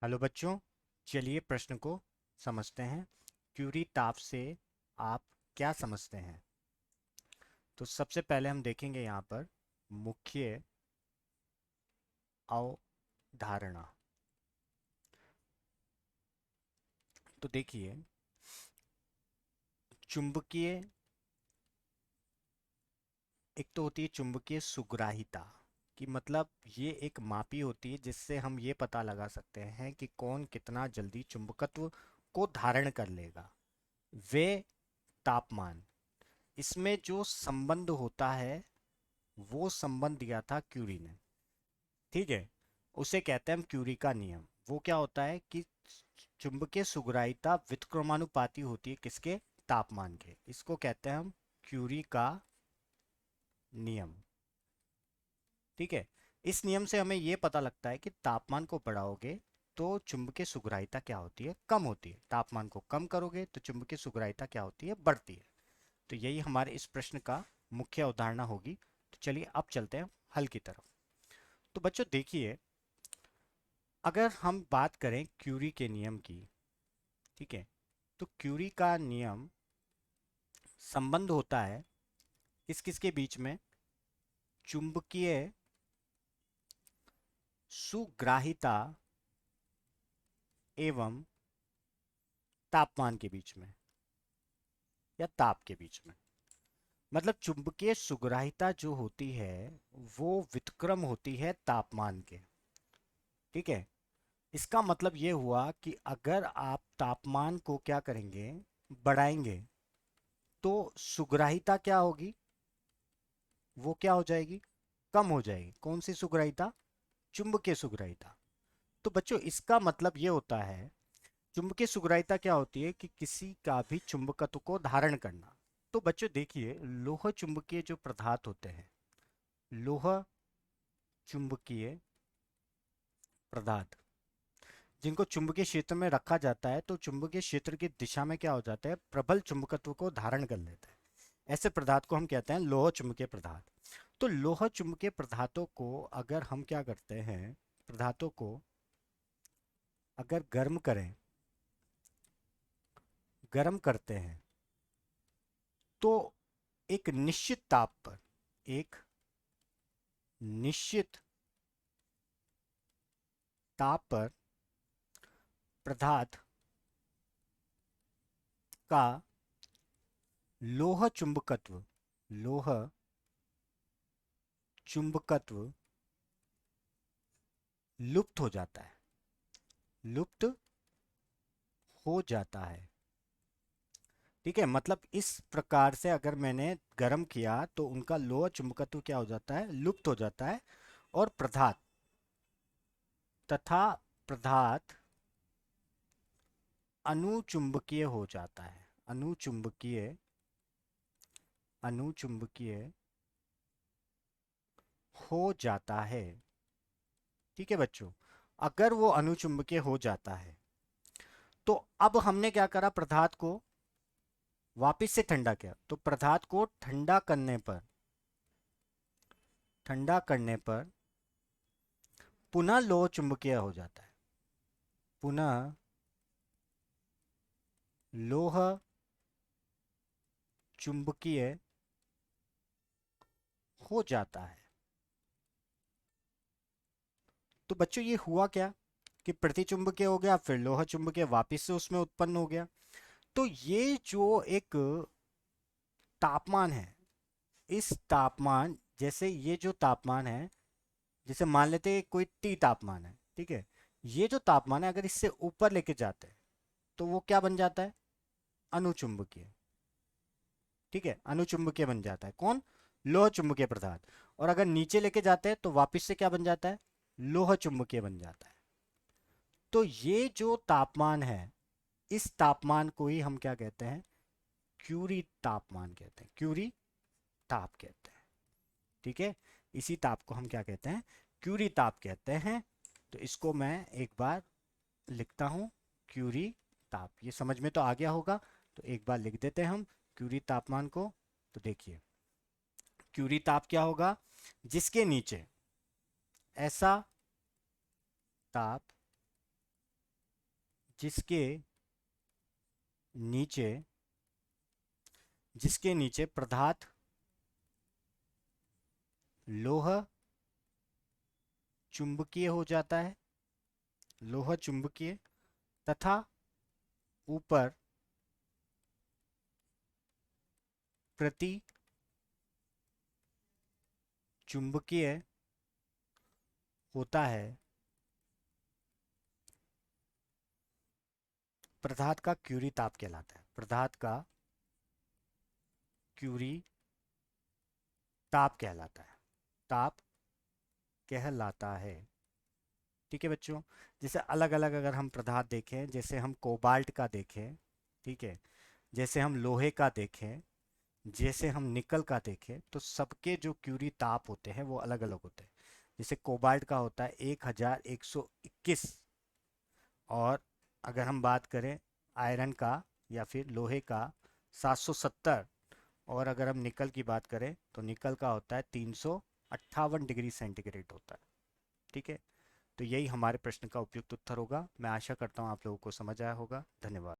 Hello बच्चों, चलिए प्रश्न को समझते हैं। क्यूरी ताप से आप क्या समझते हैं? तो सबसे पहले हम देखेंगे यहाँ पर मुख्य अवधारणा। तो देखिए, चुंबकीय, एक तो होती है चुंबकीय सुग्राहिता, कि मतलब ये एक मापी होती है जिससे हम ये पता लगा सकते हैं कि कौन कितना जल्दी चुंबकत्व को धारण कर लेगा। वे तापमान, इसमें जो संबंध होता है वो संबंध दिया था क्यूरी ने। ठीक है, उसे कहते हैं हम क्यूरी का नियम। वो क्या होता है कि चुंबकीय सुग्राहिता व्युत्क्रमानुपाती होती है किसके? तापमान के। इसको कहते हैं हम क्यूरी का नियम। ठीक है, इस नियम से हमें यह पता लगता है कि तापमान को बढ़ाओगे तो चुंबकीय सुग्राहिता क्या होती है? कम होती है। तापमान को कम करोगे तो चुंबकीय सुग्राहिता क्या होती है? बढ़ती है। तो यही हमारे इस प्रश्न का मुख्य अवधारणा होगी। तो चलिए अब चलते हैं हल की तरफ। तो बच्चों देखिए, अगर हम बात करें क्यूरी के नियम की, ठीक है, तो क्यूरी का नियम संबंध होता है किस किस के बीच में? चुंबकीय सुग्राहिता एवं तापमान के बीच में, या ताप के बीच में। मतलब चुंबकीय सुग्राहिता जो होती है वो व्युत्क्रम होती है तापमान के। ठीक है, इसका मतलब ये हुआ कि अगर आप तापमान को क्या करेंगे? बढ़ाएंगे, तो सुग्राहिता क्या होगी? वो क्या हो जाएगी? कम हो जाएगी। कौन सी सुग्राहिता? चुंबकीय सुग्राहिता। तो बच्चों इसका मतलब ये होता है, चुंबकीय सुग्राहिता क्या होती है कि किसी का भी चुंबकत्व को धारण करना। तो बच्चों देखिए, लोह चुंबकीय जो पदार्थ होते हैं, लोह चुंबकीय पदार्थ जिनको चुंबकीय क्षेत्र में रखा जाता है, तो चुंबकीय क्षेत्र की दिशा में क्या हो जाता है? प्रबल चुंबकत्व को धारण कर लेता है। ऐसे पदार्थ को हम कहते हैं लोह चुंबकीय पदार्थ। तो लोह चुंबकीय पदार्थों को अगर हम क्या करते हैं, पदार्थों को अगर गर्म करते हैं, तो एक निश्चित ताप पर, एक निश्चित ताप पर पदार्थ का लोह चुंबकत्व, लोह चुंबकत्व लुप्त हो जाता है, लुप्त हो जाता है। ठीक है, मतलब इस प्रकार से अगर मैंने गर्म किया तो उनका लोह चुंबकत्व क्या हो जाता है? लुप्त हो जाता है। और पदार्थ तथा पदार्थ अनुचुंबकीय हो जाता है। अनुचुंबकीय, अनुचुंबकीय हो जाता है। ठीक है बच्चों, अगर वो अनुचुंबकीय हो जाता है, तो अब हमने क्या करा? पदार्थ को वापस से ठंडा किया। तो पदार्थ को ठंडा करने पर, ठंडा करने पर पुनः लोह चुंबकीय हो जाता है। पुनः लोह चुंबकीय हो जाता है। तो बच्चों ये हुआ क्या कि प्रतिचुंबकीय हो गया, फिर लोह चुंबकीय वापस से उसमें उत्पन्न हो गया। तो ये जो एक तापमान है, इस तापमान, जैसे ये जो तापमान है, जैसे मान लेते हैं कोई टी तापमान है, ठीक है, ये जो तापमान है अगर इससे ऊपर लेके जाते हैं तो वो क्या बन जाता है? अनुचुंबकीय। ठीक है, अनुचुंबकीय बन जाता है। कौन? लोह चुंबकीय पदार्थ। और अगर नीचे लेके जाते हैं तो वापस से क्या बन जाता है? लोह चुंबकीय बन जाता है। तो ये जो तापमान है, इस तापमान को ही हम क्या कहते हैं? क्यूरी तापमान कहते हैं। क्यूरी ताप कहते हैं। ठीक है, इसी ताप को हम क्या कहते हैं? क्यूरी ताप कहते हैं। तो इसको मैं एक बार लिखता हूं, क्यूरी ताप। ये समझ में तो आ गया होगा। तो एक बार लिख देते हैं हम क्यूरी तापमान को। तो देखिए, क्यूरी ताप क्या होगा? जिसके नीचे ऐसा ताप जिसके नीचे जिसके नीचे पदार्थ लोह चुंबकीय हो जाता है, लोह चुंबकीय, तथा ऊपर प्रति चुंबकीय होता है, पदार्थ का क्यूरी ताप कहलाता है। पदार्थ का क्यूरी ताप कहलाता है, ताप कहलाता है। ठीक है बच्चों, जैसे अलग अलग अगर हम पदार्थ देखें, जैसे हम कोबाल्ट का देखें, ठीक है, जैसे हम लोहे का देखें, जैसे हम निकल का देखें, तो सबके जो क्यूरी ताप होते हैं वो अलग अलग होते हैं। जैसे कोबाल्ट का होता है 1121, और अगर हम बात करें आयरन का या फिर लोहे का 770, और अगर हम निकल की बात करें तो निकल का होता है 358 डिग्री सेंटीग्रेड होता है। ठीक है, तो यही हमारे प्रश्न का उपयुक्त उत्तर होगा। मैं आशा करता हूँ आप लोगों को समझ आया होगा। धन्यवाद।